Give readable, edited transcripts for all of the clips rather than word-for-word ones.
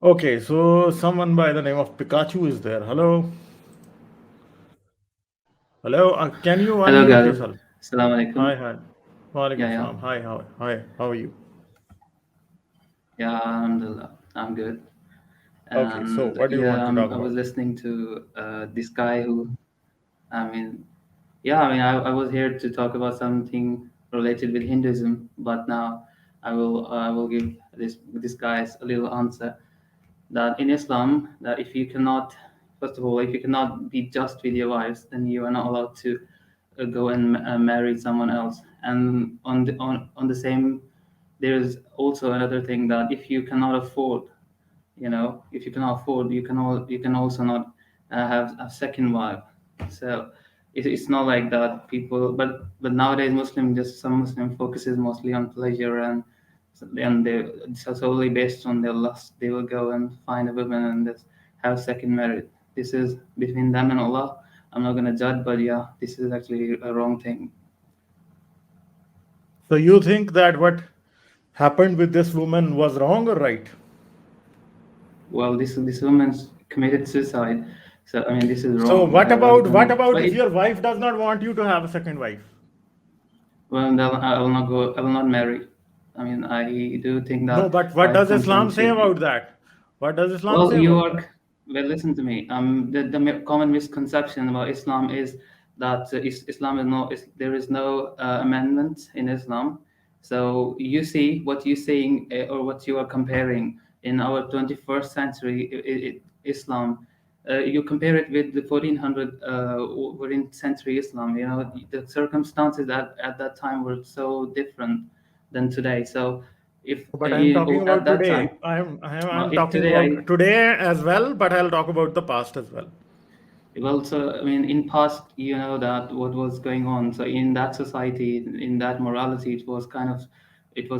Okay, so someone by the name of Pikachu is there. Hello, hello. Can you Hello, unmute girl. yourself? Assalamu Hi, alaikum. hi. Walaikum Yeah, yeah. salam. Hi, hi. How are you? Yeah, alhamdulillah. I'm good. Okay, so And what do you yeah, want to talk I was about? listening to this guy who, I mean, I was here to talk about something related with Hinduism, but now I will give this guys a little answer that in Islam, that if you cannot, first of all, if you cannot be just with your wives, then you are not allowed to go and marry someone else. And on the same, there's also another thing that if you cannot afford, if you cannot afford, you can also not have a second wife. So it's not like that people, but nowadays some Muslim focuses mostly on pleasure, and they so solely based on their lust. They will go and find a woman and just have second marriage. This is between them and Allah. I'm not gonna judge, but yeah, this is actually a wrong thing. So you think that what happened with this woman was wrong or right? Well, this woman's committed suicide, so I mean this is So wrong. what about But if it, your wife does not want you to have a second wife? well, then I will not go. I will not marry. I mean, I do think No, that but what wife does Islam consent say should be. about that? What does Islam Well, say you about are. that? Well, listen to me. The common misconception about Islam is that Islam is no. There is no amendment in Islam. So you see what you're saying or what you are comparing in our 21st century Islam. You compare it with the 1400 14th century Islam. You know the circumstances at that time were so different than today. So if No, but I'm talking at about that time, today. I'm if talking today about today as well, but I'll talk about the past as well. well, so I mean, in past, you know that what was going on. So in that society, in that morality, it was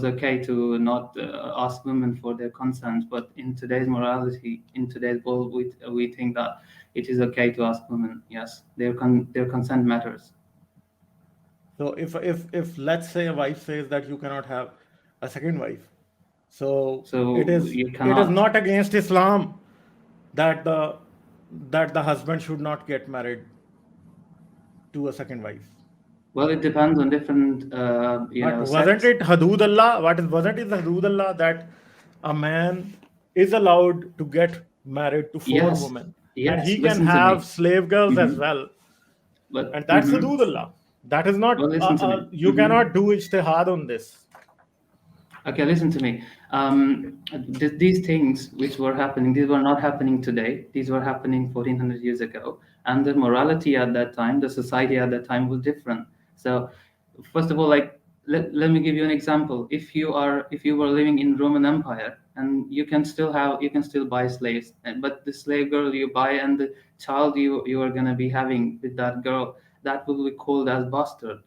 okay to not ask women for their consent. But in today's morality, in today's world, we think that it is okay to ask women. Yes, their consent matters. So if let's say a wife says that you cannot have a second wife, so So you it is cannot. not against Islam that the husband should not get married to a second wife. Well, it depends on different, But wasn't sects. it Hudud Allah? Wasn't it the Hudud Allah that a man is allowed to get married to four Yes, women and yes. he can Listen to have me. slave girls as Hmm. well? But And that's Hudud Allah. That is not, well, listen to me. you cannot do ijtihad on this. Okay, listen to me. These things which were happening, these were not happening today. These were happening 1400 years ago. And the morality at that time, the society at that time was different. So, first of all, like, let me give you an example. If you were living in Roman Empire and you can still buy slaves, but the slave girl you buy and the child you are going to be having with that girl, that will be called as bastard.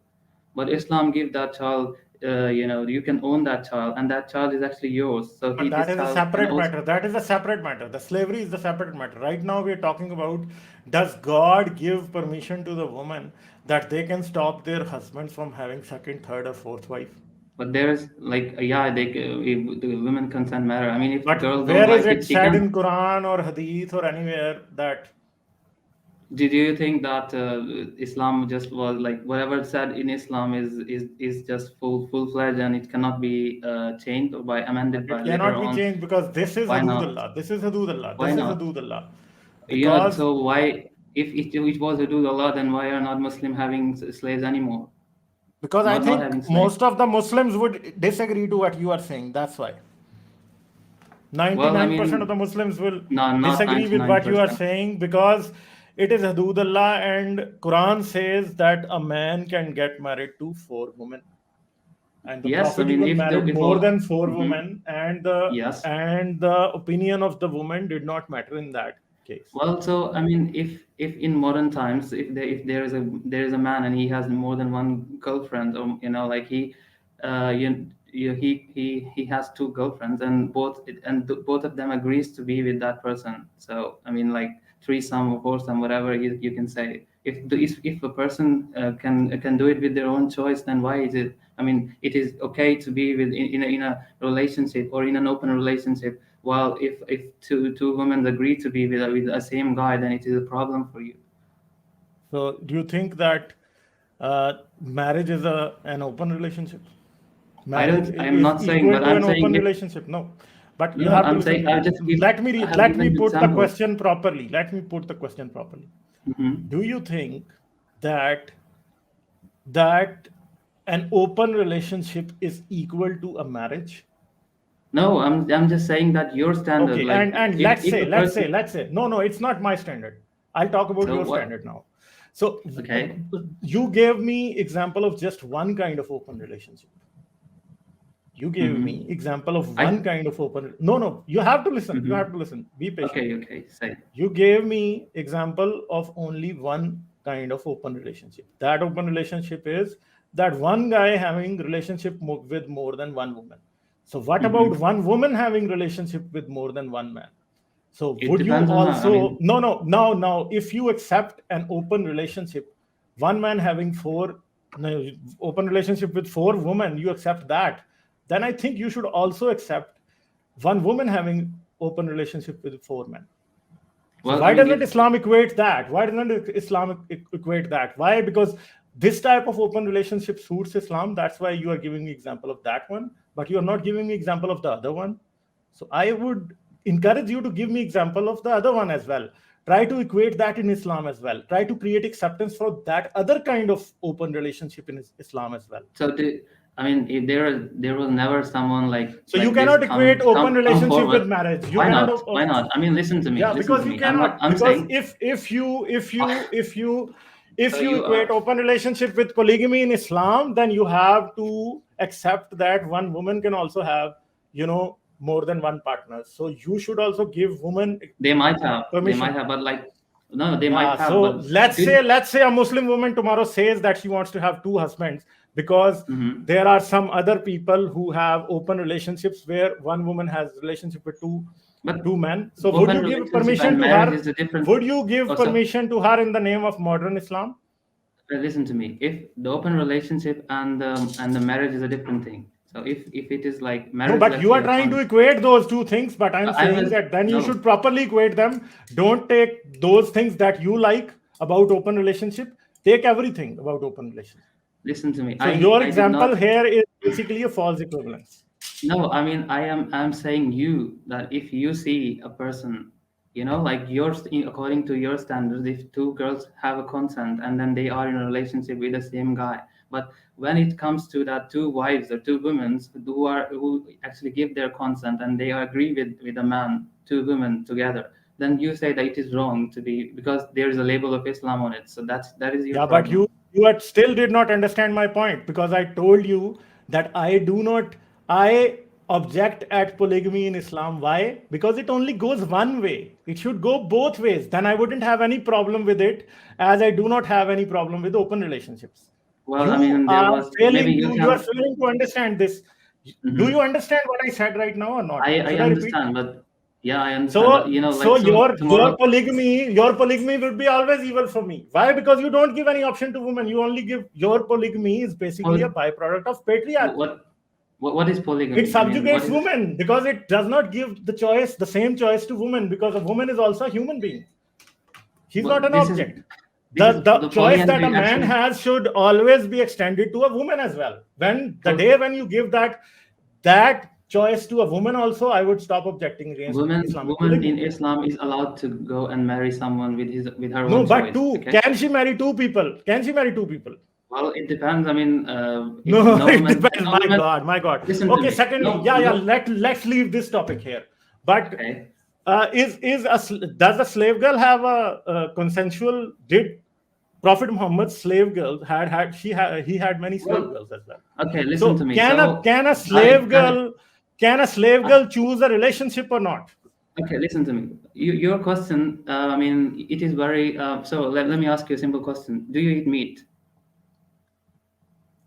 But Islam give that child, you can own that child, and that child is actually yours. So But that this is a child can separate also. matter. That is a separate matter. The slavery is the separate matter. Right now, we are talking about, does God give permission to the woman that they can stop their husbands from having second, third, or fourth wife? But there's like, yeah, if the women consent matter. I mean, if But girl don't where is like it it, she said can. in Quran or Hadith or anywhere that Did you think that Islam just was like whatever said in Islam is just full fledged and it cannot be changed or by amended it by later cannot be on? changed because this is Why Hudud not? Allah. This is Hudud Allah. Why This is not? Hudud Allah. Because So why, if it was to do Allah, then why are not Muslim having slaves anymore? because I Not think having slaves. most of the Muslims would disagree to what you are saying. That's why. Well, I 99% of mean, the Muslims will no, not disagree with what you are 99%. saying because it is Hudud Allah and Quran says that a man can get married to four women. And the Yes, I Prophet mean, even married if more all, than four mhm, women, yes. and the opinion of the woman did not matter in that case. Well, so I mean, if in modern times, if there is a man and he has more than one girlfriend, or like he has two girlfriends, and both of them agrees to be with that person. So I mean, like threesome or foursome, whatever you can say. If a person can do it with their own choice, then why is it? I mean, it is okay to be with in a relationship or in an open relationship. While if two women agree to be with a same guy, then it is a problem for you. So, do you think that marriage is an open relationship? Marriage I'm is not saying, equal but to I'm an saying open if relationship. No, but you no, have to I'm saying listen. I have Let me given you put the examples. question properly. Let me put the question properly. Hmm. Do you think that that an open relationship is equal to a marriage? No, I'm just saying that your standard, Okay, like and if a person. let's say, no, it's not my standard. I'll talk about So your what? standard now. So Okay. you gave me example of just one kind of open relationship. You gave Hmm. me example of I. one kind of open. No, you have to listen. You have Hmm. to listen. Be patient. Okay. Say. You gave me example of only one kind of open relationship. That open relationship is that one guy having relationship with more than one woman. So what about Hmm. one woman having relationship with more than one man? So It would you depends on her. I also, mean, no, if you accept an open relationship, one man having four, no, open relationship with four women, you accept that, then I think you should also accept one woman having open relationship with four men. So well, I why mean, doesn't if Islam equate that? Why doesn't Islam equate that? Why? Because this type of open relationship suits Islam. That's why you are giving me example of that one, but you are not giving me example of the other one. So I would encourage you to give me example of the other one as well. Try to equate that in Islam as well. Try to create acceptance for that other kind of open relationship in Islam as well. so, I mean, if there was never someone So you like this cannot equate open come relationship forward. with marriage. You Why cannot. not? Why not? I mean, listen to me. Yeah, Listen because to you me. I'm not. cannot. I'm Because saying. if So you you equate open relationship with polygamy in Islam, then you have to accept that one woman can also have, more than one partner. So you should also give women they might permission. have, but like no, they might Yeah. have, So but let's do. let's say a Muslim woman tomorrow says that she wants to have two husbands because Hmm. there are some other people who have open relationships where one woman has relationship with But two men. So would open you give relationship permission and to marriage her? is a different. Would you give Also, permission to her in the name of modern Islam? listen to me. If the open relationship and the marriage is a different thing. So if it is like No, marriage, but let's you say are trying to upon. equate those two things. But I'm I saying was that then you no. should properly equate them. Don't take those things that you like about open relationship. Take everything about open relationship. Listen to me. So I your I did not. example here is basically a false equivalence. No, I mean I'm saying you that if you see a person, like yours, according to your standards, if two girls have a consent and then they are in a relationship with the same guy, but when it comes to that two wives or two women who actually give their consent and they agree with a man, two women together, then you say that it is wrong to be because there is a label of Islam on it. So that is your Yeah, but problem. still did not understand my point because I told you that I object at polygamy in Islam. Why? Because it only goes one way. It should go both ways. Then I wouldn't have any problem with it, as I do not have any problem with open relationships. Well, I mean, there was maybe you You are can. failing to understand this. Do you Mhm. understand what I said right now or not? I Should I repeat? understand, but yeah, I understand. But So so your tomorrow, polygamy would be always evil for me. Why? Because you don't give any option to women. You only give your polygamy is basically a poly, byproduct of patriarchy. what what is It polygamy? I mean, what subjugates is women because it does not give the same choice to women because a woman is also a human being. She's not what an this is object. this is The the choice that a polyandry man actually. has should always be extended to a woman as well. When the So day when you give that choice to a woman also, I would stop objecting against Islamic woman in polygamy. Islam is allowed to go and marry someone with her No, own but choice. two. Okay. Can she marry two people? Can she marry two people? Well, it depends. I mean, if No, no it woman, depends. no My woman. God, my God. Listen to Okay. me. Secondly, No, yeah. no. Let's leave this topic here. But Okay. does a slave girl have a consensual? Did Prophet Muhammad's slave girl he had many slave Well, girls as well. okay. Listen to So me. So can a I slave can. girl choose a relationship or not? Okay, listen to me. Your question, I mean, it is very. So let me ask you a simple question. Do you eat meat?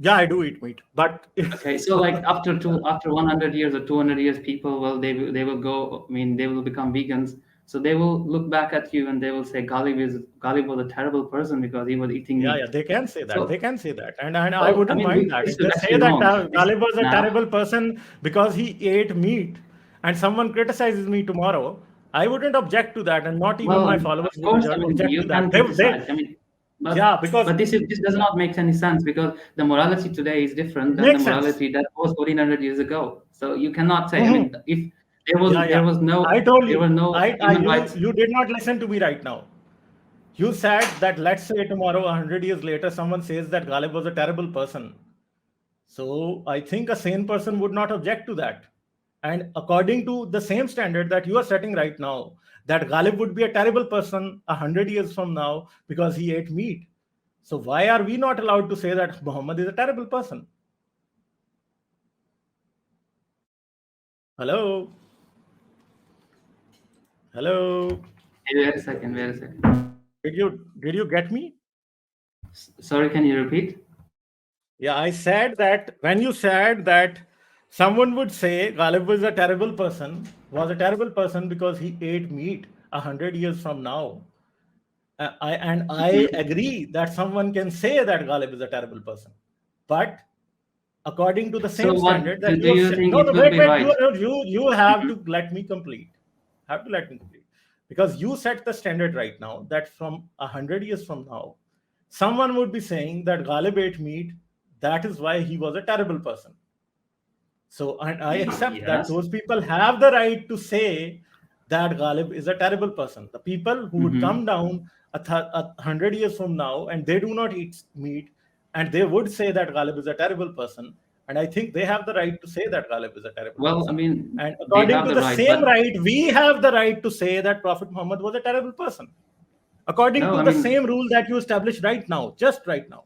Yeah, I do eat meat, but Okay, so like after 100 years or 200 years, people will they will go. I mean, they will become vegans. So they will look back at you and they will say Ghalib was a terrible person because he was eating Yeah, meat. yeah, they can say that. So, They can say that, and I well, I wouldn't mean, mind that. this If is they say actually that wrong. Ghalib was a Now, terrible person because he ate meat, and someone criticizes me tomorrow, I wouldn't object to that, and not even well, my of followers would course, I mean, object you to can that. They criticize. I mean, yeah, because but this does yeah, not make any sense because the morality today is different it than the makes sense. morality that was 1400 years ago. So you cannot say. I Mhm. mean, if Yeah, there yeah. was no I told there were you. no I human rights. you did not listen to me right now. You said that let's say tomorrow, 100 years later, someone says that Ghalib was a terrible person. So I think a sane person would not object to that. And according to the same standard that you are setting right now, that Ghalib would be a terrible person 100 years from now because he ate meat. So why are we not allowed to say that Muhammad is a terrible person? Hello? Hello? Hey, wait a second. Wait a second. Did you get me? Sorry, can you repeat? Yeah, I said that when you said that someone would say Ghalib was a terrible person because he ate meat 100 years from now. I Mhm. agree that someone can say that Ghalib is a terrible person, but according to the So same what standard that you do have you said, think no, it no, will be wait, right? you have Mhm. to let me complete. Have to let me complete because you set the standard right now that from 100 years from now, someone would be saying that Ghalib ate meat. That is why he was a terrible person. So, and I accept that Yes. those people have the right to say that Ghalib is a terrible person. The people who would Mm-hmm. come down 100 years from now and they do not eat meat, and they would say that Ghalib is a terrible person. And I think they have the right to say that Ghalib is a terrible Well, I person. mean, And they according have to the the right, same but right, we have the right to say that Prophet Muhammad was a terrible person. According no, to I the mean, same rule that you established right now, just right now.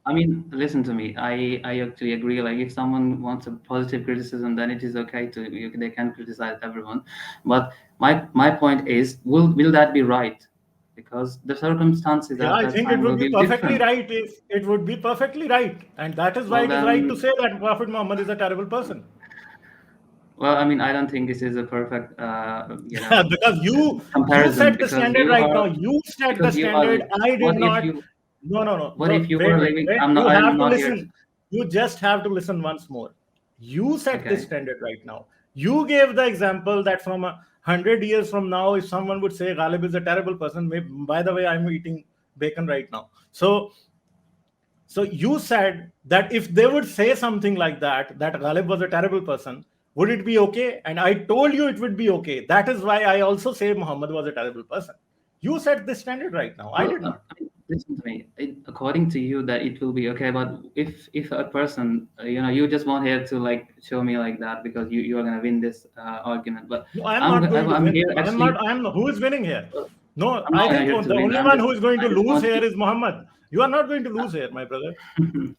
I mean, listen to me. I actually agree. Like, if someone wants a positive criticism, then it is okay to they can criticize everyone. But my point is, will that be right? Because the circumstances Yeah, at I that think it time would will be be perfectly different. right if it would be perfectly right. And that is why Well, it is right to then, say that Prophet Muhammad is a terrible person. well, I mean, I don't think this is a perfect, Because you comparison set the standard right now. You set the because you are. standard. I did What if not. you No, no, no. what if you Wait, were wait, living? wait. You I'm have to not here. listen. You just have to listen once more. You set this Okay. standard right now. You gave the example that from 100 years from now, if someone would say Ghalib is a terrible person, by the way, I'm eating bacon right now. So you said that if they would say something like that, that Ghalib was a terrible person, would it be okay? And I told you it would be okay. That is why I also say Muhammad was a terrible person. You set this standard right now. I Well, did not. I mean, listen to me. According to you, that it will be okay. But if a person, you just want here to like show me like that because you are gonna win this argument. But No, I am not going to I'm win. here I am not. actually. I am. Who is winning here? No, I'm I not think here to the win. only one who is going I to just lose want here you. is Muhammad. You are not going to lose here, my brother.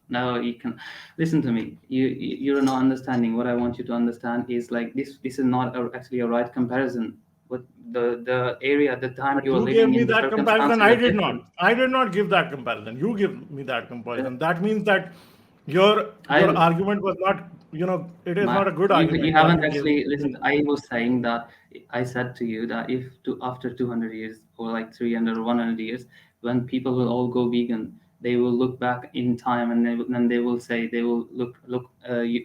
No, you can listen to me. You're not understanding. What I want you to understand is like this is not actually a right comparison. But the area, the time But you are you gave living me in, the that comparison. circumstances I are did not. different. I did not give that comparison. You give me that comparison. That means that your I argument was not. It is my not a good you argument that haven't you gave actually me. listened. I was saying that I said to you that if to after 200 years or like 300 or 100 years, when people will all go vegan, they will look back in time and then they will say they will look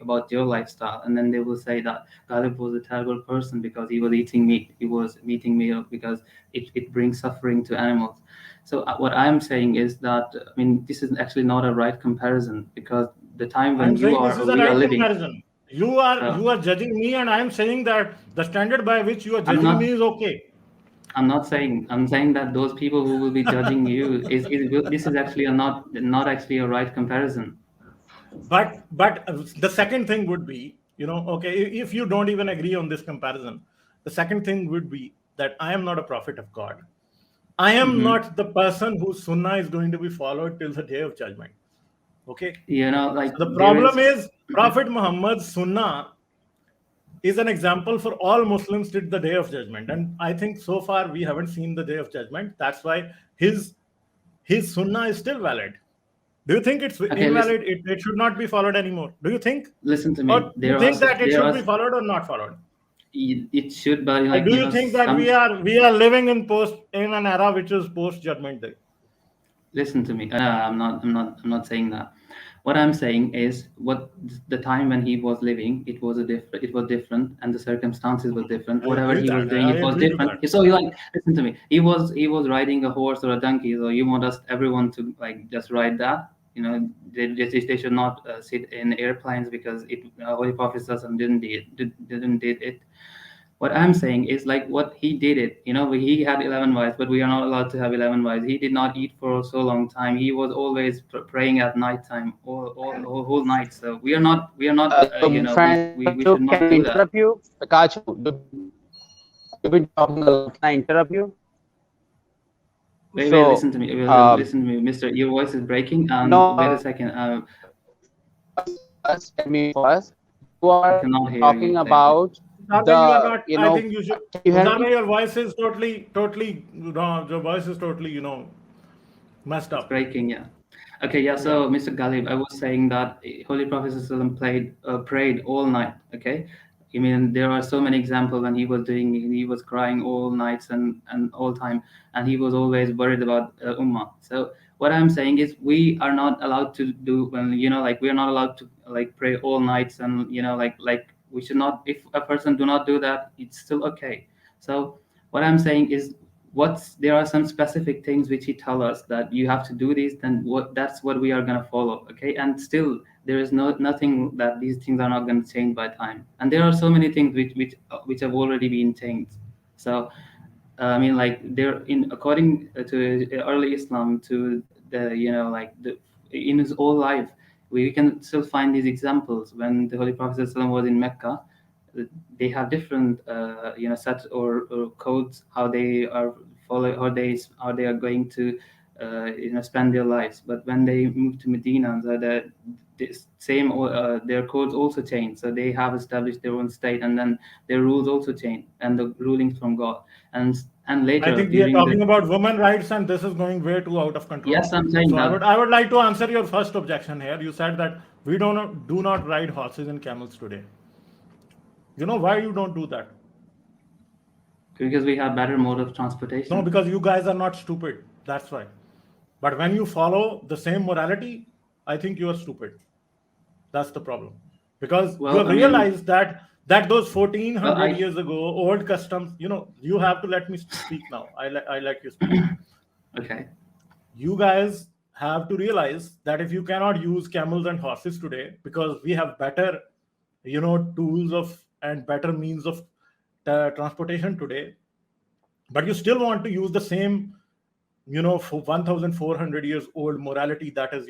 about your lifestyle and then they will say that Ghalib was a terrible person because he was eating meat. He was eating meat because it brings suffering to animals. So what I'm saying is that I mean this is actually not a right comparison because the time when I'm you saying are this is or the we are right living. comparison. You are So you are judging me, and I am saying that the standard by which you are I'm judging me not. is okay. I'm not saying. I'm saying that those people who will be judging you this is actually not actually a right comparison. But the second thing would be, okay, if you don't even agree on this comparison, the second thing would be that I am not a prophet of God. I am Hmm. not the person whose sunnah is going to be followed till the day of judgment. Okay. Like So the there problem is. is Prophet Muhammad's sunnah is an example for all Muslims till the day of judgment. And I think so far we haven't seen the day of judgment. That's why his sunnah is still valid. Do you think it's Okay, listen. invalid? It should not be followed anymore. Do you think? Listen to Or me. do you think that it There should are be followed or not followed? it should, but Do you think that we are living in an era which is post Judgment Day? Listen to me. I'm not saying that. What I'm saying is, what the time when he was living, it was different, and the circumstances were different. I Whatever agree he was that. doing, I it was agree to different. that. So listen to me. He was riding a horse or a donkey. So you want everyone to like just ride that? They should not sit in airplanes because Holy Prophet ﷺ didn't did it. What I'm saying is like what he did it. He had 11 wives, but we are not allowed to have 11 wives. He did not eat for so long time. He was always praying at night time, all whole night. So we are not. We should Friend, not can do I that. interrupt you? Kachu, you've been talking a lot. Can I interrupt you? Wait, listen So, to me. Listen to um, me, Mister. Your voice is breaking. And wait a no, second. let me first. You I are cannot hear talking you clearly. about Usama, you are the, not. I think you should. can you hear Usama, me? your voice is totally wrong. Your voice is totally, messed It's up. breaking, yeah. Okay, yeah. Yeah. So, Mr. Ghalib, I was saying that Holy Prophet ﷺ prayed all night. Okay, I mean there are so many examples when he was crying all nights and all time, and he was always worried about ummah. So what I'm saying is we are not allowed to do when like we are not allowed to like pray all nights and like we should not. If a person do not do that, it's still okay. So what I'm saying is there are some specific things which he tell us that you have to do these, then that's what we are going to follow. Okay, and still there is nothing that these things are not going to change by time, and there are so many things which have already been changed. So I mean, like there in according to early Islam, to the like the in his whole life, we can still find these examples. When the Holy Prophet ﷺ was in Mecca, they have different sets or codes how they are follow how they are going to spend their lives. But when they move to Medina, the same their codes also change. So they have established their own state, and then their rules also change, and the rulings from God. And I later think we are during the talking about women rights, and this is going way too out of control. yes, I'm saying So that. I would like to answer your first objection here. You said that we do not ride horses and camels today. You know why you don't do that? Because we have better mode of No, transportation. because you guys are not stupid. That's why. But when you follow the same morality, I think you are stupid. That's the problem. Because you Well, have I mean, realized that those well, 1400 years ago old customs, you have to let me speak now. I let you speak. okay. You guys have to realize that if you cannot use camels and horses today because we have better tools of and better means of transportation today, but you still want to use the same for 1400 years old morality, that is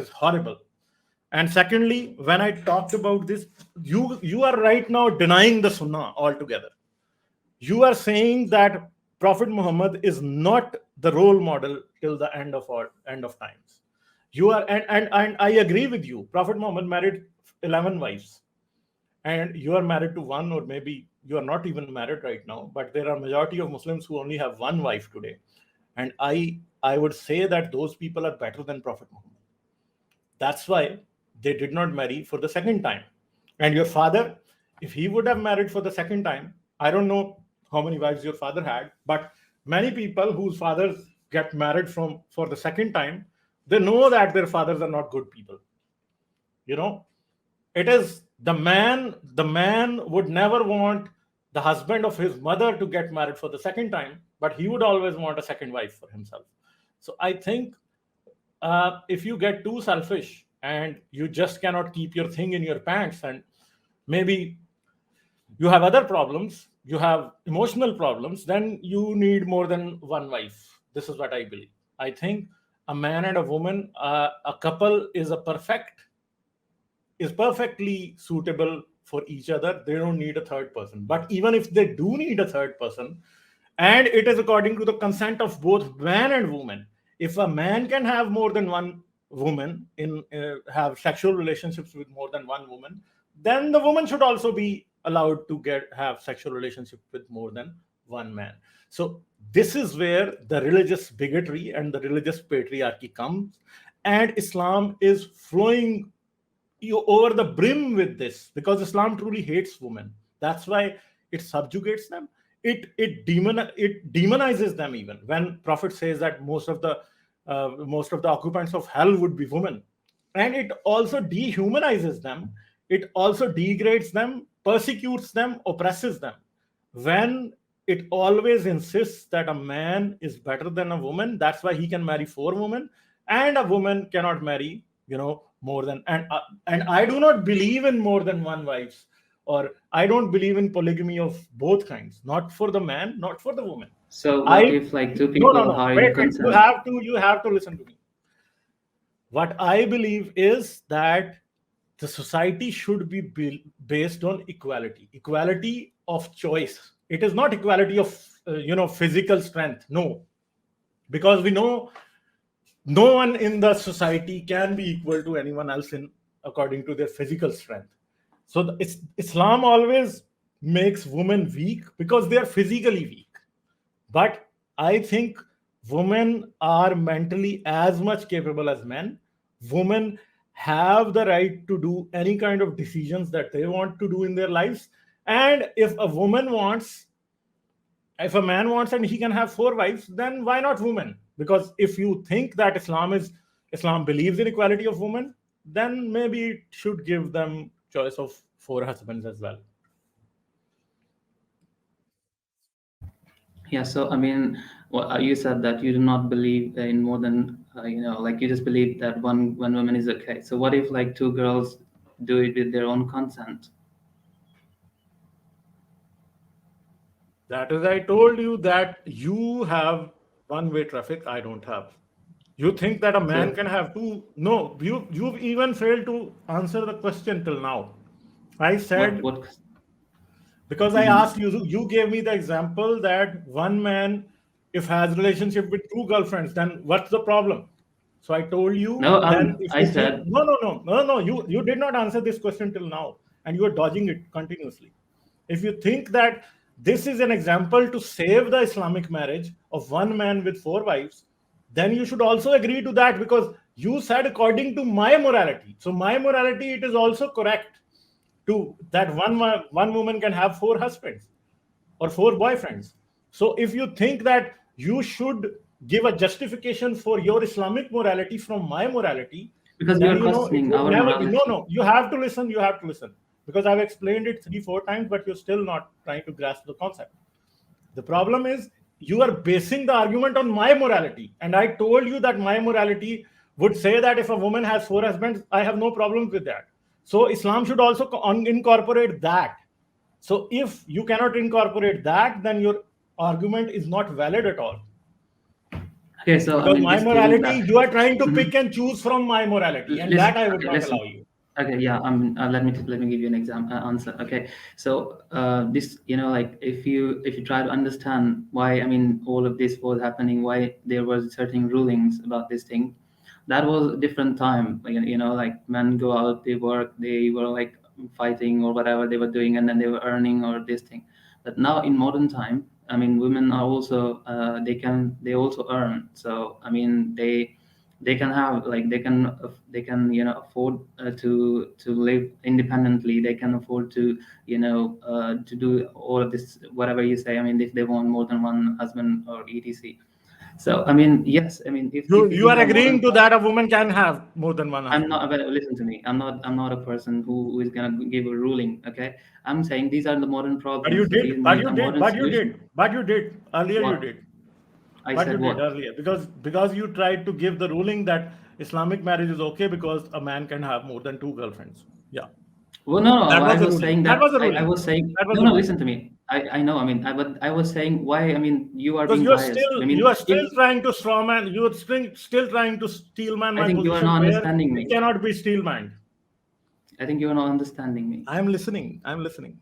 horrible. And secondly, when I talked about this, you are right now denying the sunnah altogether. You are saying that Prophet Muhammad is not the role model till the end of times. You are and I agree with you. Prophet Muhammad married 11 wives, and you are married to one, or maybe you are not even married right now. But there are majority of Muslims who only have one wife today, and I would say that those people are better than Prophet Muhammad. That's why they did not marry for the second time. And your father, if he would have married for the second time, I don't know how many wives your father had, but many people whose fathers get married from for the second time, they know that their fathers are not good people. You know, it is the man would never want the husband of his mother to get married for the second time, but he would always want a second wife for himself. So I think if you get too selfish and you just cannot keep your thing in your pants, and maybe you have other problems, you have emotional problems, then you need more than one wife. This is what I believe. I think a man and a woman, a couple is perfectly suitable for each other. They don't need a third person. But even if they do need a third person, and it is according to the consent of both man and woman, if a man can have more than one woman in have sexual relationships with more than one woman, then the woman should also be allowed to have sexual relationship with more than one man. So this is where the religious bigotry and the religious patriarchy comes, and Islam is flowing over the brim with this, because Islam truly hates women. That's why it subjugates them. It demonizes them. Even when Prophet says that most of the occupants of hell would be women, and it also dehumanizes them. It also degrades them, persecutes them, oppresses them. When it always insists that a man is better than a woman, that's why he can marry 4 women, and a woman cannot marry, more than. And I do not believe in more than one wives, or I don't believe in polygamy of both kinds. Not for the man, not for the woman. So I what if like two no people no no. are in Wait, consent? you have to listen to me. What I believe is that the society should be based on equality of choice. It is not equality of physical strength. No, because we know no one in the society can be equal to anyone else in according to their physical strength. So Islam always makes women weak because they are physically weak. But I think women are mentally as much capable as men. Women have the right to do any kind of decisions that they want to do in their lives. And if a man wants and he can have 4 wives, then why not women? Because if you think that Islam believes in equality of women, then maybe it should give them choice of 4 husbands as well. Yeah, so I mean, you said that you do not believe in more than like you just believe that one woman is okay. So what if like 2 girls do it with their own consent? That is, I told you that you have one-way traffic. I don't have. You think that a man So can have 2? No, you've even failed to answer the question till now. I said, what? because I asked you, you gave me the example that one man, if has relationship with 2 girlfriends, then what's the problem? So I told you, No, then if I you think, said no, you did not answer this question till now, and you are dodging it continuously. If you think that this is an example to save the Islamic marriage of one man with 4 wives, then you should also agree to that, because you said according to my morality. So my morality, it is also correct to that one woman can have 4 husbands or 4 boyfriends. So if you think that you should give a justification for your Islamic morality from my morality, because you then are it questioning would our never. morality. No, you have to listen. You have to listen, because I've explained it 3-4 times, but you're still not trying to grasp the concept. The problem is you are basing the argument on my morality, and I told you that my morality would say that if a woman has 4 husbands, I have no problems with that. So Islam should also incorporate that. So if you cannot incorporate that, then your argument is not valid at all. Okay, so I Because mean, my disproving morality, that. you are trying to Mhm. pick and choose from my morality, and Listen, that I would okay, not listen. allow you. Okay, yeah. Let me give you an example answer. Okay, so this, like if you try to understand why, I mean, all of this was happening, why there was certain rulings about this thing, that was a different time. Like, like men go out, they work, they were like fighting or whatever they were doing, and then they were earning or this thing. But now in modern time, I mean, women are also they also earn. So I mean, they can have like they can afford to live independently. They can afford to to do all of this, whatever you say. I mean, if they want more than one husband or etc. So I mean, yes, I mean, if it You is are a modern agreeing to time. that a woman can have more than one I'm husband. not, but listen to me. I'm not a person who is gonna give a ruling. Okay, I'm saying these are the modern But you problems. So these did, but you a did, modern but you solution. did, but you did. Earlier you What did. I But you said, did what? earlier, because you tried to give the ruling that Islamic marriage is okay because a man can have more than 2 girlfriends. Yeah, Well, no, no. that I was the was ruling. saying That that was the I ruling. was saying That was no, the no. ruling. Listen to me. I know. I mean, but I was saying why. I mean, you are Because being biased. I you mean, are still trying to strawman. You are still trying to steelman I my think you are position not where understanding it me. cannot be steelman. I think you are not understanding me. I am listening. I am listening.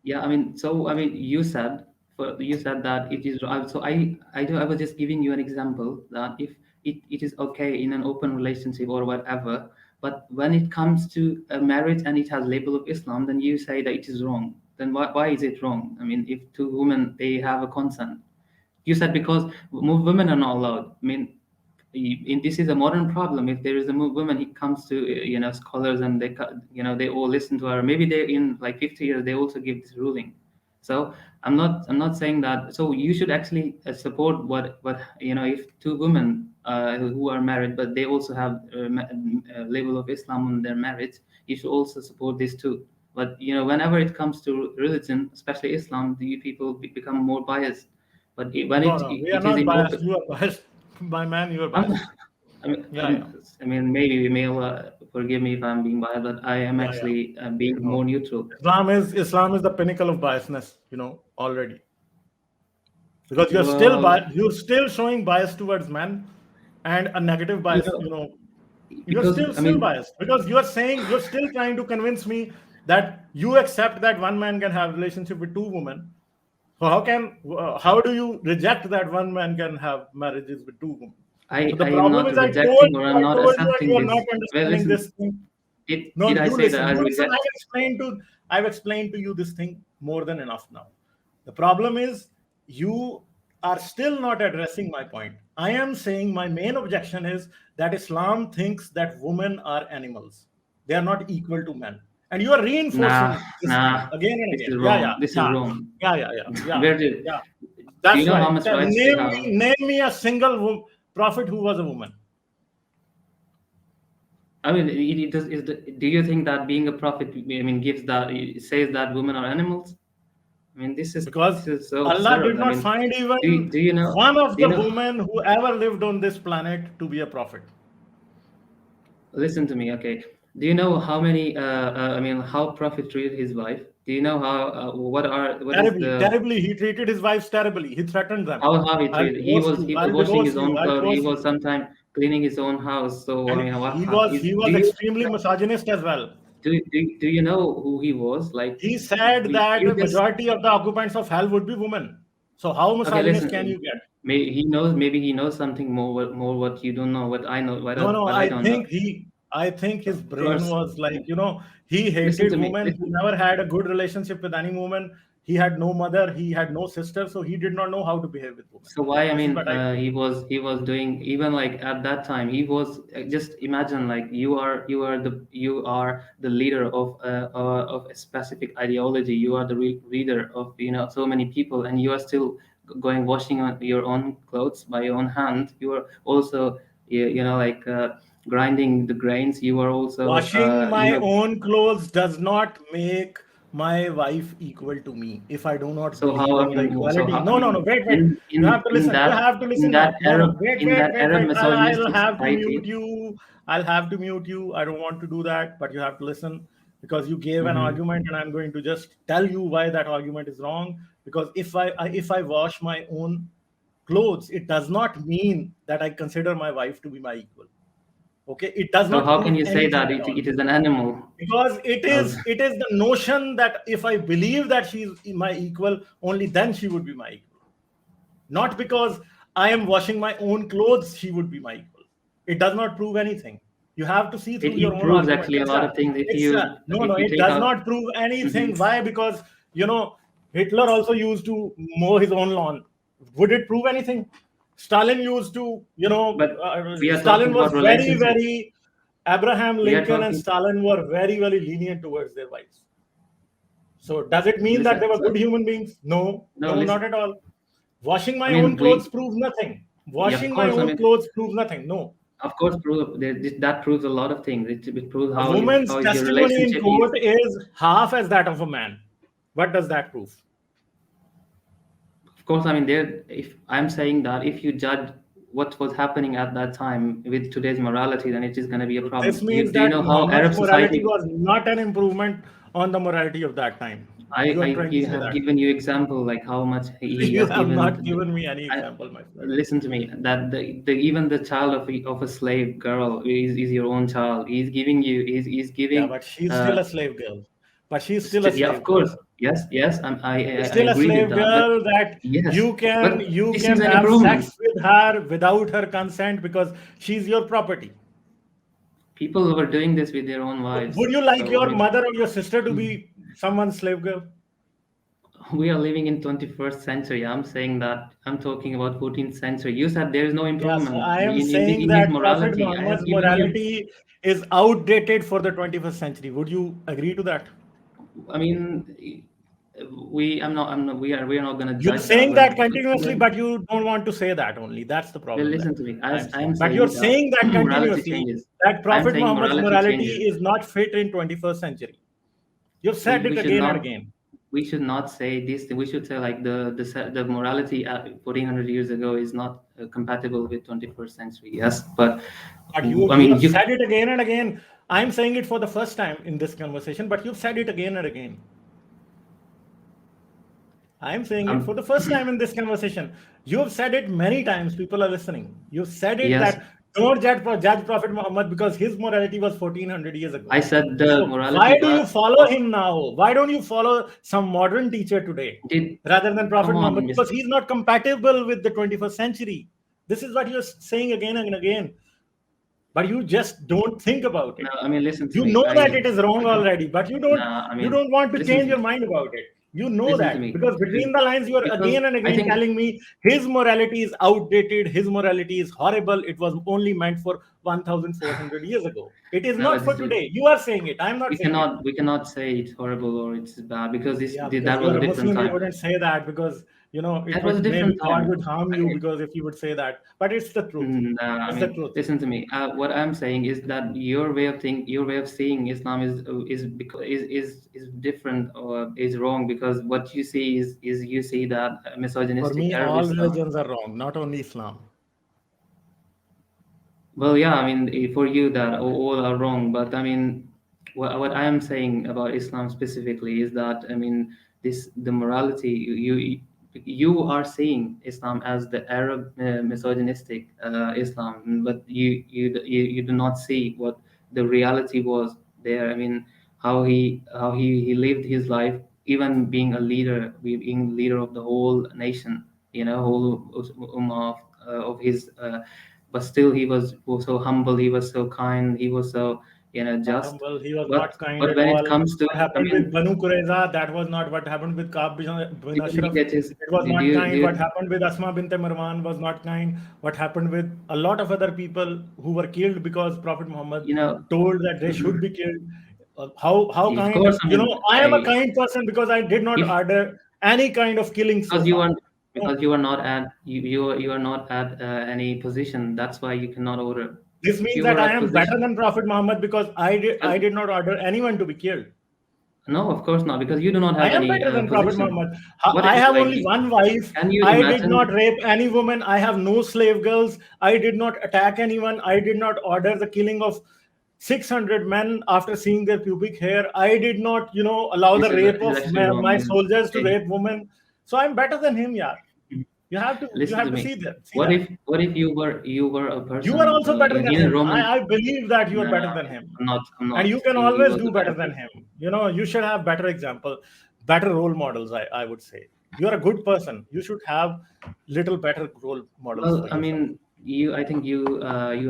Yeah, I mean, so I mean, you said that it is. So I was just giving you an example that if it is okay in an open relationship or whatever, but when it comes to a marriage and it has label of Islam, then you say that it is wrong. Then why is it wrong? I mean, if 2 women they have a consent, you said because women are not allowed. I mean, this is a modern problem. If there is a woman, he comes to scholars, and they all listen to her. Maybe they in like 50 years they also give this ruling. So I'm not saying that. So you should actually support what if two women who are married, but they also have a level of Islam on their marriage, you should also support this too. But whenever it comes to religion, especially Islam, the people become more biased. But when No, we are it is not in biased. open, You are biased. My man, you are I'm, biased. I mean, Yeah, yeah, maybe we may forgive me if I'm being biased, but I am yeah, actually being No. more neutral. Islam is the pinnacle of biasness, already. Because Well, you're still showing bias towards men and a negative you bias, know, you're because I still mean, biased because you're still trying to convince me that you accept that one man can have relationship with two women. So how do you reject that one man can have marriages with two women? So the I am problem not is I rejecting or I'm I not told you and accepting you are not this. Well, understanding listen, this thing. No, did I say that I you listen. reject? I've explained to you this thing more than enough now. The problem is you are still not addressing my point. I am saying my main objection is that Islam thinks that women are animals. They are not equal to men. And you are Nah, reinforcing this thing nah, again and this again. is Yeah, wrong. This is wrong. Where did yeah. do you That's know how right. much rights they Name have? me a single prophet who was a woman. I mean, do you think that being a prophet, gives that, it says that women are animals? I mean, Because this is so Allah did absurd. I not mean, find even do you know? one of Do you the know? women who ever lived on this planet to be a prophet. Listen to me, okay? Do you know how many? How Prophet treated his wife? Do you know how? What is Terribly, the terribly. He treated his wives terribly. He threatened them. how he I'll treated? divorce you. He was I'll washing divorce his you. own I'll clothes. He divorce was you. sometimes cleaning his own house. So I And mean, he do was you extremely misogynist as well. do you know who he was? Like, He said that you the just majority of the occupants of hell would be women. So how okay. misogynist can Listen, you get? maybe he knows something more. What you don't know. What I know. No, What I don't know. I think his Of brain course, was like, he listen hated to me. women. He never had a good relationship with any woman. He had no mother. He had no sister. So he did not know how to behave with women. So why? This is what I feel. He was doing, even like at that time. He was just imagine, like, you are the leader of a specific ideology. You are the leader of so many people, and you are still going washing on your own clothes by your own hand. You are also grinding the grains. You are also Washing my own clothes does not make my wife equal to me if I do not So how believe in the equality. I No, mean wait. You have to listen. You have to in listen that now. No, Arab wait. I'll misogynistic have to society. mute you. I'll have to mute you. I don't want to do that, but you have to listen because you gave an Mhm. argument, and I'm going to just tell you why that argument is wrong. Because if I wash my own clothes, it does not mean that I consider my wife to be my equal. Okay, it does So not how can prove you say anything that at all. it is an animal? Because Well, it is the notion that if I believe that she's my equal, only then she would be my equal. Not because I am washing my own clothes, she would be my equal. It does not prove anything. You have to see through your it own proves argument. actually a lot of things. No, If you it take does out. not prove Mhm. anything. Why? Because Hitler also used to mow his own lawn. Would it prove anything? Stalin used to, But we are talking Stalin was about relationship. Abraham We are Lincoln and talking. Stalin were very, very lenient towards their wives. So does it mean that they Listen. were So good human beings? No, no, listen. not at all. Washing I my own mean, clothes proves nothing. yeah, of Washing my course. I own mean, clothes proves nothing. No. of course, that proves a lot of things. It proves A woman's how is your testimony in relationship is. court is half as that of a man. What does that prove? Of course, I mean, if I'm saying that if you judge what was happening at that time with today's morality, then it is going to be a So this problem. means Do you that know how Muhammad's Arab morality society? was not an improvement on the morality of that time. You are trying to say Have that. given you example like how much he You has have not given. given me any I, example, my friend. listen to me. That even the child of a slave girl is your own child. He's Yeah, giving. but she's still a slave girl. But she's still a Yeah, of slave girl. course. Yes. She's I still a agree with slave that. But girl that yes, but you this can is an have improvement. sex with her without her consent because she's your property. People were doing this with their own wives. Would you like So I your mean, mother or your sister to be someone's slave girl? we are living in 21st century. I'm saying that I'm talking about 14th century. You said there is no Yes, improvement I am in saying his that Prophet morality. I have Muhammad's given you. morality is outdated for the 21st century. Would you agree to that? I mean, I'm not. We are not going to You're judge that. saying that continuously, but you don't want to say that only. That's the Well, problem that listen to me. I'm I'm saying. But you're saying that saying that morality continuously changes. that I'm Prophet saying Muhammad's morality morality changes. is not fit in 21st century. You've said We it should again and not. again. We should not say this. We should say like the morality 1400 years ago is not compatible with 21st century. Yes, but But I you mean have you. said it again and again. I'm saying it for the first time in this conversation, but you've said it again and again. I'm saying it for the first time in this conversation. You've said it many times. People are listening. You've said it Yes, that don't judge Prophet Muhammad because his morality was 1400 years ago. I said the So morality why do you follow of him now? Why don't you follow some modern teacher today did rather than Prophet come Muhammad? on, Because Mr. he's not compatible with the 21st century. This is what you're saying again and again. But you just don't think about it. No, I mean listen to You me. know that it is wrong already, but Nah, I you mean don't want to listen change to your me. mind about it. You know Listen to that me. because between the lines you are Because again and I again think telling me his morality is outdated, his morality is horrible, it was only meant for 1400 years ago. It is no, not for this is, today. You are saying it, I'm not saying it. we cannot say it's horrible or it's bad because Yeah, because that you was are a a different Muslim, you time. wouldn't say that because it That was a would maybe different God time. would harm you because if you would say that. But it's the truth. I It's the mean, truth. listen to me. What I'm saying is that your way of seeing Islam is because is different or is wrong because what you see is you see that For misogynistic me, Arab all Islam. religions are wrong, not only Islam. Well, yeah, I mean, for you that all are wrong, but I mean, what I am saying about Islam specifically is that I mean, the morality you are seeing Islam as the Arab misogynistic Islam, but you do not see what the reality was there. I mean, he lived his life, even being a leader, being leader of the whole nation, whole ummah of his. But still was so humble, he was so kind, he was so Not just. humble. He was but not kind but at when it all. comes to What I happened with mean, Banu Qurayza, that was not what happened with Ka'b bin did he Ashraf. get his It was did not you kind. What happened with Asma bint Marwan was not kind. What happened with a lot of other people who were killed because Prophet Muhammad you know told that they should be killed. How of kind? course, I mean, I am a I kind person because I did not if order any kind of killing so because you far. are No, because you are not at you are not at any position, that's why you cannot order. this If means you were that I at am better position, than Prophet Muhammad because I because did not order anyone to be killed. no, of course not, because you do not I have am any better than Prophet position. Muhammad. What I is have like, only one wife. can you I did not imagine? rape any woman. I have no slave girls. I did not attack anyone. I did not order the killing of 600 men after seeing their pubic hair. I did not, allow the rape This is of actually wrong. my soldiers to Okay. rape women. So I'm better than him, yeah. You Listen have to to me. see that. See What that. if you were a You are person also better than in a him. Roman? I believe that you are No, better than him. I'm And not. you can He always was do a better better than person. him. You should have better example, better role models, I would say. You're a good person. You should have little better role models Well, for I yourself. mean, I think you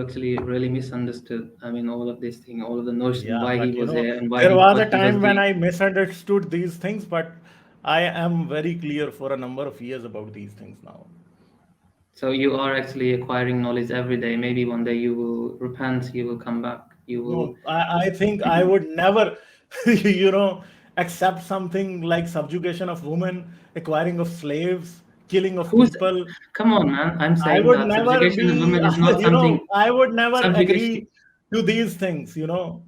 actually really misunderstood. I mean, all of this thing, all of the notion, Yeah, why he but was there and why there was a what he was time when doing. I misunderstood these things, but I am very clear for a number of years about these things now. So you are actually acquiring knowledge every day. Maybe one day you will repent, you will come back, you will. No, I think I would never, you know, accept something like subjugation of women, acquiring of slaves, killing of Who's? people. Come on, man. I'm I saying would that never subjugation of be, women is not something. I would never Subjugation. agree to these things.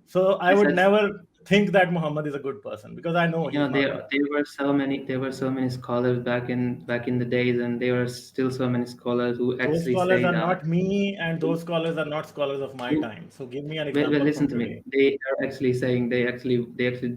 So I I would said never think that Muhammad is a good person because I know he's not good. there were so many scholars back in the days, and there are still so many scholars who Those actually scholars say are that not me, and who, those scholars are not scholars of my who time. So give me an well, example listen from to me. today. They are actually saying they actually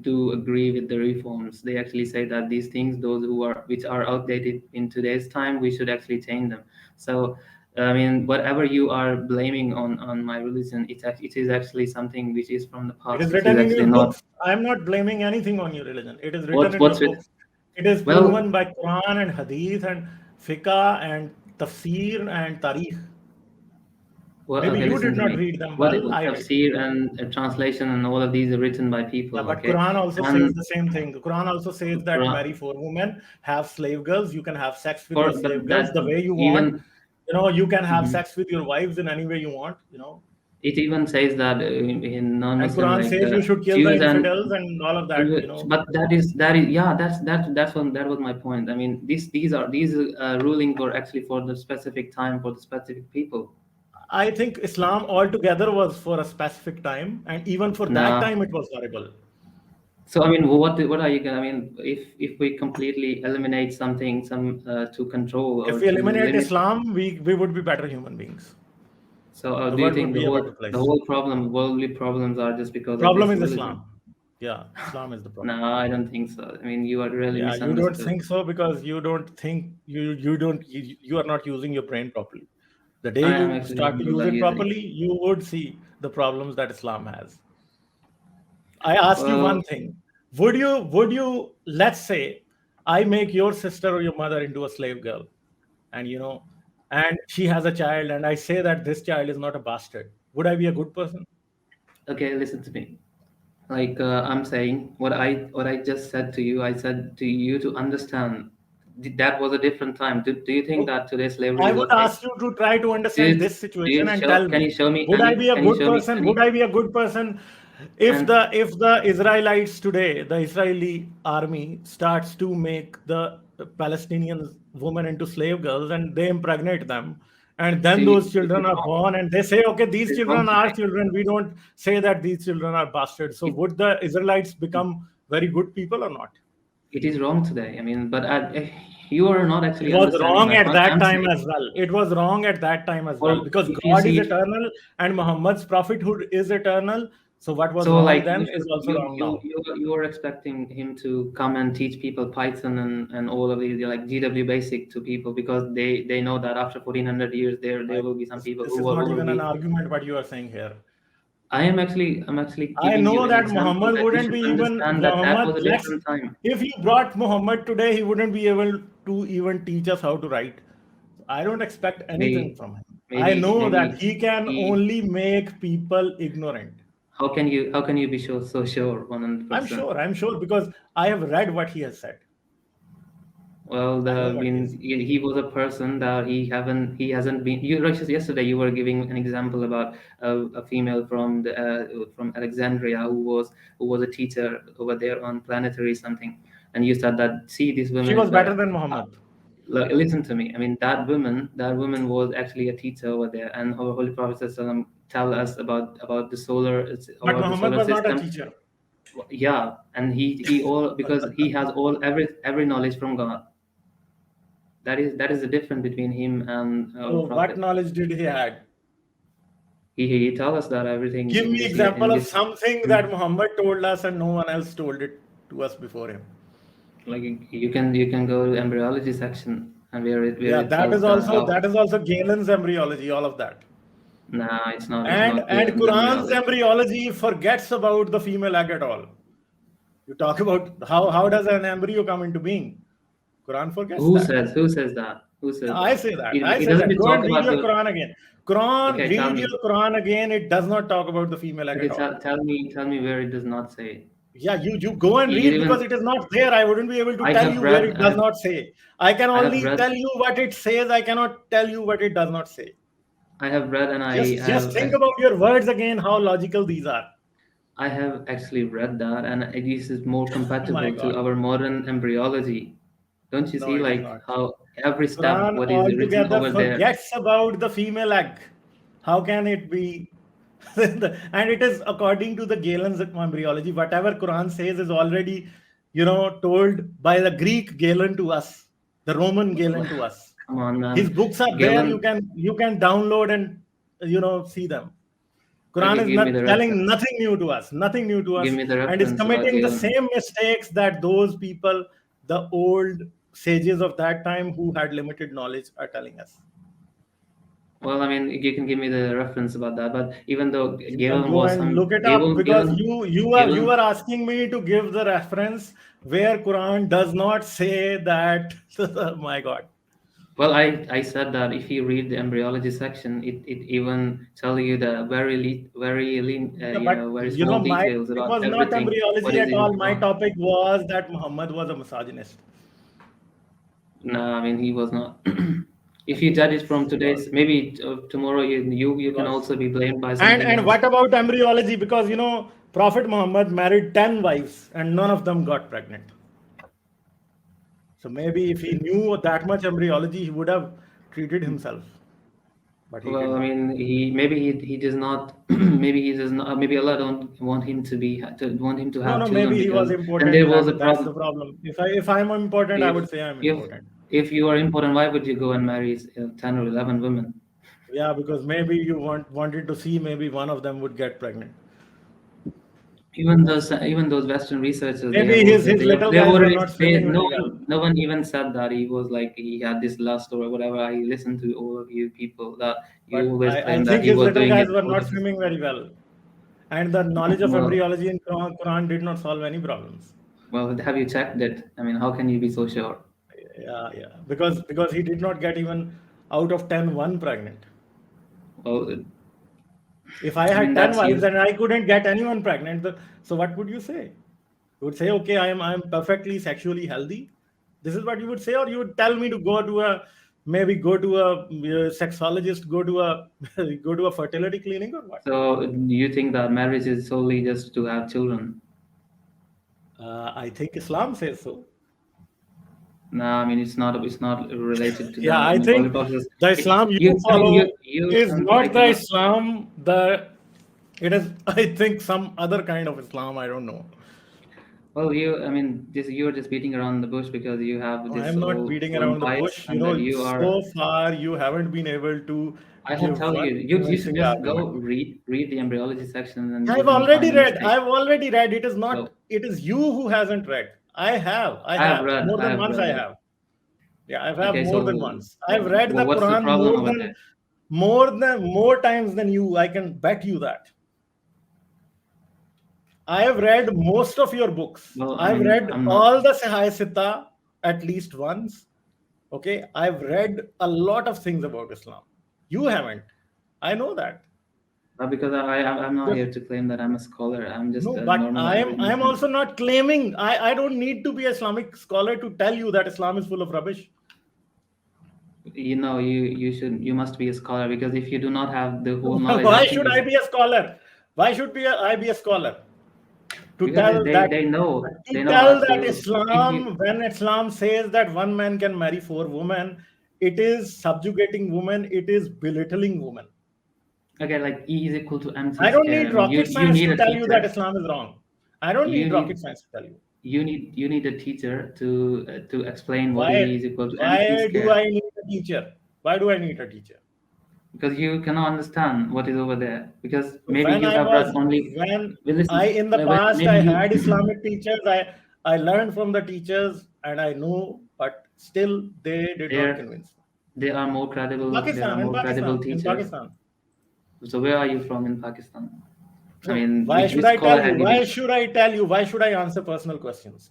do agree with the reforms. They actually say that these things, those which are outdated in today's time, we should actually change them. So I mean, whatever you are blaming on my religion, it is actually something which is from the It is past. It is written in actually your not. books. I'm not blaming anything on your religion. It is written in your What's with books. It is well, proven by Quran and Hadith and Fiqh and Tafsir and Tarikh. Well, Maybe okay, you listen did to not me. read them What well. I did. tafsir and translation and all of these are written by people. Yeah, but Okay, Quran also and says the same thing. The Quran also says that Quran, marry 4 women, have slave girls. You can have sex with your but slave girls that the way you want. even You can have Mhm. sex with your wives in any way you want. It even says that in And non-Muslim, Quran like says you should kill the Jews and infidels and all of that. but yeah, that was my point. I mean, these rulings were actually for the specific time for the specific people. I think Islam altogether was for a specific time, and even for that Nah. time, it was horrible. So I mean, what are you gonna? I mean, if we completely eliminate something, to control or If we to eliminate limit. Islam, we would be better human beings. So The do you world would think be a better place. worldly problems are just because of Problem this is religion? Islam. Yeah, Islam is the problem. No, I don't think so. I mean, you are really Yeah, you don't misunderstood. think so because you don't think you are not using your brain properly. The day I am you actually start to use alhamdulillah it using. properly, you would see the problems that Islam has. I ask you Well, one thing. Would you let's say I make your sister or your mother into a slave girl, and and she has a child, and I say that this child is not a bastard. Would I be a good person? okay, listen to me. Like I'm saying, what I just said to you, I said to you to understand. That was a different time. Do you think Oh, that today slavery I is would okay? ask you to try to Do you understand this do you situation and show? tell Can you me, show me would I any? be a Can you good show me person? any? Would I be a good person if And the Israelites today, the Israeli army starts to make the Palestinian women into slave girls and they impregnate them, and do then you, those it is children are wrong. born and they say, okay, It these is wrong children are today. children. We don't say that these children are bastards. So It, would the Israelites become very good people or not? it is wrong today. I mean, but you are not It actually was understanding wrong my at point. that I'm time saying, as well. It was wrong at that time as well well, because if you God is see it, eternal and Muhammad's prophethood is eternal. So what was so wrong like then is also wrong now. you are expecting him to come and teach people Python and all of these like GW basic to people because they know that after 1400 years there will be some people This who is not will even an be. argument what you are saying here. I'm actually I giving you know an that example Muhammad that you wouldn't should be even understand that Muhammad. was a Let's different time. If you brought Muhammad today, he wouldn't be able to even teach us how to write. I don't expect anything Maybe from him. I maybe know that maybe he can he. only make people ignorant. How can you be so sure 100%? I'm sure because I have read what he has said. Well, I know I what he has mean, said. he was a person that he hasn't been. You just yesterday you were giving an example about a female from Alexandria who was a teacher over there on planetary something, and you said that see this She woman was is better better. than Uh, Muhammad. Listen to me. I mean that woman was actually a teacher over there, and our Holy Prophet ﷺ tell us But about the Muhammad solar was not a system. teacher. Yeah, and he all because he has all every knowledge from God. That is the difference between him and our So what prophet. knowledge did he had? He tell us that everything Give in me this year in example of this something that Muhammad told us and no one else told it to us before him. like you can go to embryology section and where Yeah, it tells that how. that is also Galen's embryology, all of that. Nah, it's And not Galen's Quran's embryology. embryology forgets about the female egg at all. You talk about how does an embryo come into being? Quran forgets that. Who says that? Who says I that? say that. It, I it say doesn't that. it Go talk and read about your the. Quran again. Quran, Okay, tell read me. your Quran again. It does not talk about the female egg Okay, at all. tell me where it does not say. Yeah, you go and You read because even it is not there. I wouldn't be able to I tell have you where read it does not say. I can I have only read tell you what it says. I cannot tell you what it does not say. I have read and Just think about your words again, how logical these are. I have actually read that, and this is more My compatible to God. our modern embryology. Don't you No, see, it is like not. how every step Quran what is written altogether over there? forgets about the female egg. How can it be? And it is according to the Galen's embryology. Whatever Quran says is already, told by the Greek Galen to us, the Roman Galen to us. Come on, His man. books are there. Galen, You can download and see them. Quran okay, is give me not the telling reference. nothing new to us, nothing new to Give us, me the and is reference about committing the Galen. same mistakes that those people, the old sages of that time who had limited knowledge, are telling us. Well, I mean, you can give me the reference about that, but even though You can Galen go was and some look it up because you Galen, are asking me to give the reference where Quran does not say that. My God. Well, I said that if you read the embryology section, it even tell you the Yeah, but very small my details topic about was not everything, what embryology is at in all. My Quran. topic was that Muhammad was a misogynist. No, I mean he was not. If you judge it from He was. today's, maybe tomorrow you He can was. also be blamed by And something else. what about embryology? Because Prophet Muhammad married 10 wives and none of them got pregnant. So maybe if he knew that much embryology, he would have treated himself. But he did Well, I not. mean, he does not. Maybe he does not. Maybe Allah don't want him to No, have no, children, maybe he was because then there important. was a That's the problem. problem. If I'm important, I If would say I'm if important. if you are important, why would you go and marry 10 or 11 women? Yeah, because maybe you wanted to see maybe one of them would get pregnant. Even those Western researchers, they have Maybe also his little they have guys were already not said, swimming very well. no one even said that he was like he had this lust or whatever. I listened to all of you people that you But always I claim that think he his was little doing guys it were for not his. swimming very well. And the knowledge of Well, embryology in Quran did not solve any problems. well, have you checked it? I mean, how can you be so sure? Yeah. Because he did not get even out of 10 one pregnant. Well, If I I mean had 10 that's wives you. and I couldn't get anyone pregnant, so what would you say? You would say, okay, I'm perfectly sexually healthy. This is what you would say, or you would tell me to go to a sexologist, go to a go to a fertility clinic, or what? So you think that marriage is solely just to have children? I think Islam says so. No, I mean it's not. It's not related to Yeah, that. I I mean, Holy think Prophet says, the it, Islam you you. I mean, follow you is can not like the Islam. It is, I think, some other kind of Islam. I don't know. Well, I mean, you're just beating around the bush because you have No, I this am not whole beating own around the bias, bush. and that you are. So far you haven't been able to I can give tell one you, you should convincing just go argument. read the embryology section, and you can find a mistake. I've already read. It is not. So It is you who hasn't read. I have. I have more I than have once. I read it. have. Yeah, I've have Okay, more so than once. I've read the what's the Quran problem over there? more times than you. I can bet you that. I have read most of your books. Well, I I've mean, read I'm not. all the Sahai Sitta at least once. Okay, I've read a lot of things about Islam. You haven't. I know that. Because I'm not Yes. here to claim that I'm a scholar. I'm just No, a but normal I'm average I'm Muslim. also not claiming. I don't need to be an Islamic scholar to tell you that Islam is full of rubbish. You must be a scholar, because if you do not have the whole knowledge, Why how can should you I say? be a scholar? Why should I be a scholar? To Because tell that they know how to. If you When Islam says that one man can marry four women, it is subjugating women, it is belittling women. Okay, like E is equal to mc I don't square. need I mean, rocket you science need to a tell you that teacher. Islam is wrong. I don't You need rocket need science to tell you. you need a teacher to explain what Why E is equal to mc why do square, I need a teacher? Why do I need a teacher? because you cannot understand what is over there, because maybe When you I have read was only. when Well, I listen, in the past maybe I you. had Islamic teachers. I learned from the teachers and I know, but still they did not there convince me. there are more credible there are more credible In teachers. Pakistan. So where are you from in Pakistan? I So mean, why should which I scholar tell you? have you been? Why should I tell you? Why should I answer personal questions?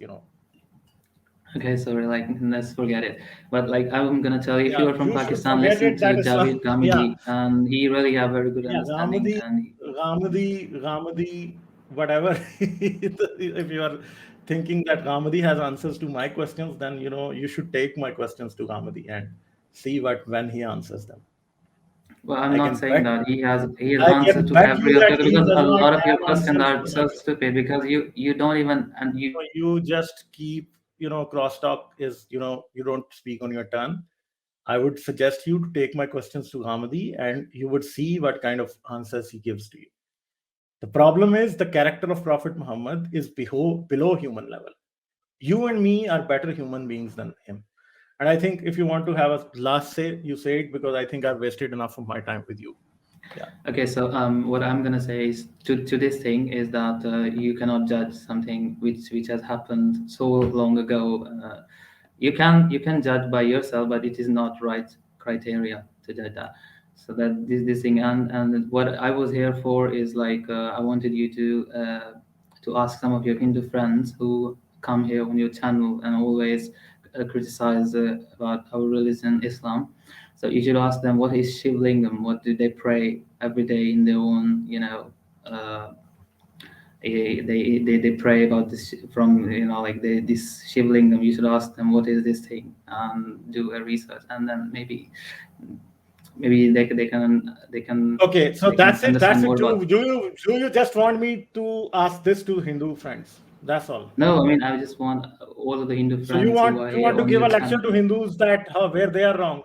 Okay, so we're like, let's forget it. But like, I'm gonna tell you, if Yeah, you are from you should Pakistan, forget listen it to that Islam. Javed Yeah, Ghamidi, and he really have very good yeah, understanding. And Ghamidi, whatever. If you are thinking that Ghamidi has answers to my questions, then you should take my questions to Ghamidi and see when he answers them. well, I'm I not can saying bet that you. he has I answer can to bet you every that he because does a not lot of your have questions answers are to my so questions. stupid, because you don't even and you. So you just keep, crosstalk is, you don't speak on your turn. I would suggest you to take my questions to Hamadi and you would see what kind of answers he gives to you. The problem is the character of Prophet Muhammad is below human level. You and me are better human beings than him. And I think if you want to have a last say, you say it, because I think I've wasted enough of my time with you. Yeah. Okay, so what I'm gonna say is to this thing is that you cannot judge something which has happened so long ago. You can judge by yourself, but it is not right criteria to judge that. So that this thing, and what I was here for is like I wanted you to ask some of your Hindu friends who come here on your channel and always criticize about our religion, Islam. So you should ask them, what is Shiv Lingam? What do they pray every day in their own, uh, they pray about this from, like this Shiv Lingam. You should ask them, what is this thing, and do a research, and then maybe they can Okay, so they can that's it. understand That's it. more about. Do you just want me to ask this to Hindu friends? That's all. No, I mean, I just want all of the Hindu So you friends who want are you here want to on give a your lecture channel. to Hindus that where they are wrong.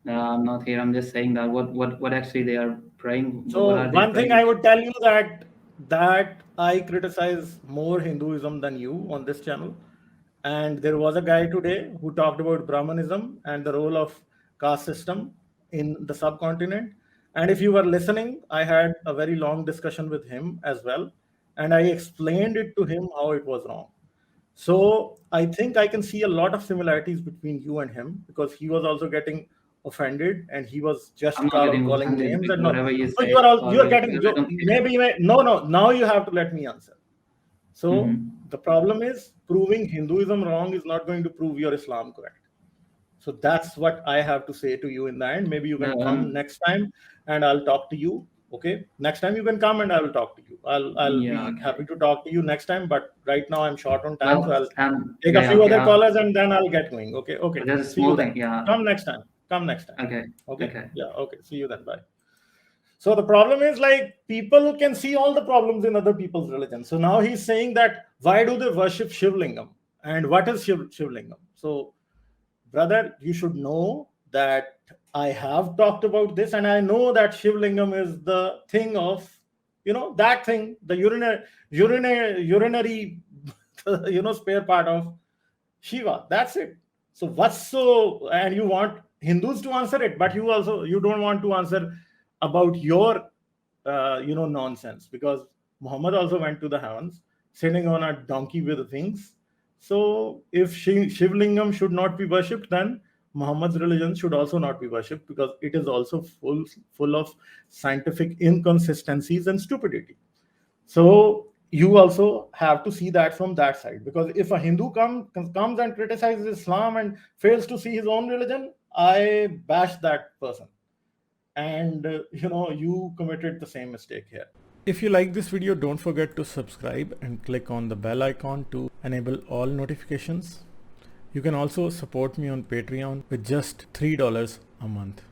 No, I'm not here. I'm just saying that what actually they are praying. What So are they one thing praying? I would tell you that I criticize more Hinduism than you on this channel. And there was a guy today who talked about Brahmanism and the role of caste system in the subcontinent. And if you were listening, I had a very long discussion with him as well. And I explained it to him how it was wrong. So I think I can see a lot of similarities between you and him because he was also getting offended and he was just I'm not getting calling offended names with and all. whatever you So say. you are getting Because I don't think maybe no. Now you have to let me answer. So Mhm. the problem is proving Hinduism wrong is not going to prove your Islam correct. So that's what I have to say to you in the end. Maybe you can No, come next time and I'll talk to you. Okay. Next time you can come and I will talk to you. I'll yeah, be okay. happy to talk to you next time. But right now I'm short on time, so Well, I'll and take yeah, a few okay. other callers and then I'll get going. Okay. Okay. There's a See you small then. thing. Yeah. Come next time. Come next time. Okay. Okay. Okay. Yeah. Okay. See you then. Bye. So the problem is like people can see all the problems in other people's religion. So now he's saying that why do they worship Shivlingam and what is Shivlingam? So brother, you should know that I have talked about this and I know that Shivlingam is the thing of, that thing, the urinary, spare part of Shiva. That's it. So and you want Hindus to answer it, but you don't want to answer about your, nonsense because Muhammad also went to the heavens sitting on a donkey with wings. So if Shivlingam should not be worshipped, then Muhammad's religion should also not be worshipped because it is also full of scientific inconsistencies and stupidity. So you also have to see that from that side because if a Hindu comes and criticizes Islam and fails to see his own religion, I bash that person. And you committed the same mistake here. If you like this video, don't forget to subscribe and click on the bell icon to enable all notifications. You can also support me on Patreon with just $3 a month.